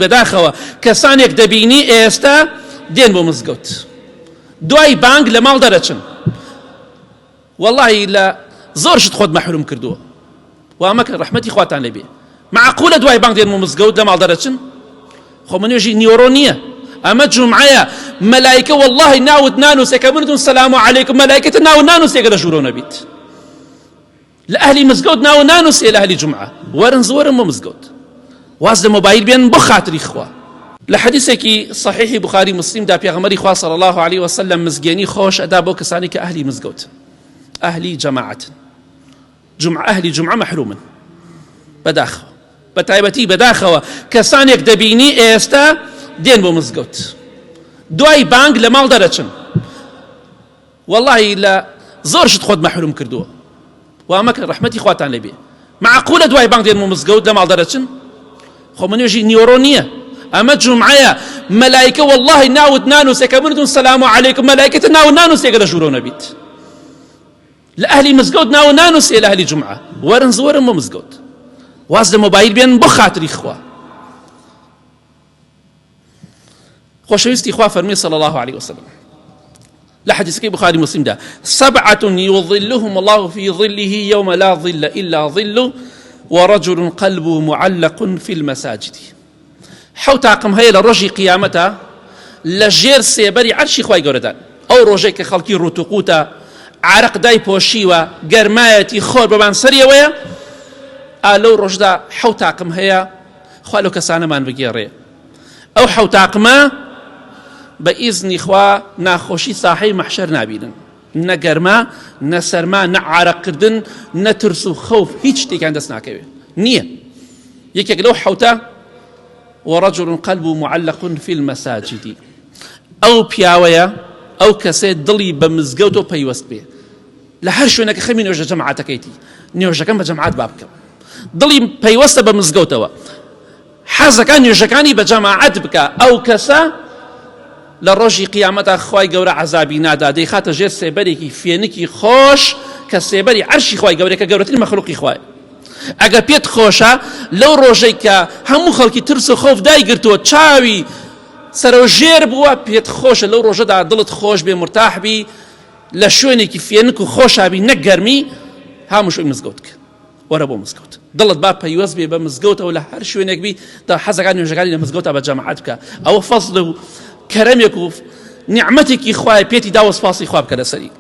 بەداخەوە کەسانێک دەبینی ئێستا دێن بۆ مزگەوت دوای بانگ لە ماڵ دەرەچن والله لە زۆرشت خۆت مەحروم کردووە وامەکە ڕەحمەتی خواتان لێبێ معقولە دوای بانگ دێن بۆ مزگەوت لە ماڵ دەرەچن خۆ من نوێژی نیۆڕۆ نییە ئەمە جومعەیە مەلایکە والله ناوت نانووسێ کە بنتون سەلام عەلەیکم مەلایکەتە ناو نانووسێکە لە ژوورۆ نەبیت لە ئەهلی مزگەوت ناو نانووسێ لە ئەهلی جومعە وەرن زۆرن بۆ مزگەوت واز لە مۆبایل بێن بۆ خاتری خوا لە حەدیثێکی صحیحی بخاری مسلمدا پێغەمبەری خوا صلی الله عليه وسلم مزگێنی خۆش ئەدا بۆ کەسانی کە ئەهلی مزگەوتن ئەهلی جەماعەتن ئەهلی جومعە مەحرومن بەداخەوە بەتایبەتی بەداخەوە کەسانێک دەبینی ئێستا دێن بۆ مزگەوت دوای بانگ لە ماڵ دەرەچن والله لە زۆرشت خۆت مەحروم کردووە وامەکە ڕەحمەتی خواتان لێبێ معقولە دوای بانگ دێن بۆ مزگەوت لە ماڵ دەرەچن خۆ من نوێژی نیۆڕۆ نییە ئەمە جومعەیە مەلایکە والله ناوت نانووسێ کە بنتون سەلام عەلەیکم مەلایکەتە ناو نانووسێکە لە ژوورۆ نەبیت لە ئەهلی مزگەوت ناو نانووسێ لە ئەهلی جومعە وەرن زۆرن بۆ مزگەوت واز لە مۆبایل بێن بۆ خاتری خوا خۆشەویستی خوا فەرمێ صلی الله عليه وسلم لە حەدیثەکەی بخاری مسلمدا سبعة يظلهم الله في ظله يوم لا ظل إلا ظله ورجل قلبه معلق في المساجد حوت عقم هەیە لە ڕۆژی قیامەتە لە ژێر سێبەری عەرشی خوای گەورەدان ئەو ڕۆژەی کە خەڵکی ڕوتوقوتە عرق دای پۆشیوە گەرمایەتی خۆر بەبان سەریەوەیە ئالەو ڕۆژدا حوت عقم هەیە خوا لەو کەسانەمان بگێڕێ ئەو حوت عقمە بە ئیزنی خوا ناخۆشی ساحەی مەحشەر نابینن نە گەرما نە سەرما نە عرەقکردن نە ترس و خەوف هیچ شتێکیان دەست ناکەوێت نییە یەکێک لەو حوتە ورجل قلبه معلق في المساجد أو بياويا أو كسيد ضلي بمزقوت وبيوست به لهر شو إنك خمين نوجه جماعتك أيتي نوجه كم بجماعات بابك ضلي بيوست بمزقوت حاز كان نوجه كاني بجماعات بك أو كسا لرجي قيامتها خواي جورا عذابي نادا دي خاطر جير سيبري فينكي خوش كسيبري عرشي خواي جورا كجورة المخلوق خواي ئەگەر پێت خۆشە لەو ڕۆژەی کە هەموو خەڵکی ترس و خۆف دایگرتووە چاوی سەرۆژێر بووە پێت خۆشە لەو ڕۆژەدا دڵت خۆش بێ مرتاح بی لە شوێنێکی فێنک و خۆشابی نەک گەرمی هەموو شوێی مزگەوت کە وەرە بۆ مزگەوت دڵت با پەیوەست بێ بە مزگەوتەوە لە هەر شوێنێک بی تا حەزەکان نوێژەکانی لە مزگەوتە بە جەماعەت بکە ئەوە فەزڵ و کەرەمێک و نیعمەتێکی خوایە پێتی داوە سپاسی خوا بکە لەسەری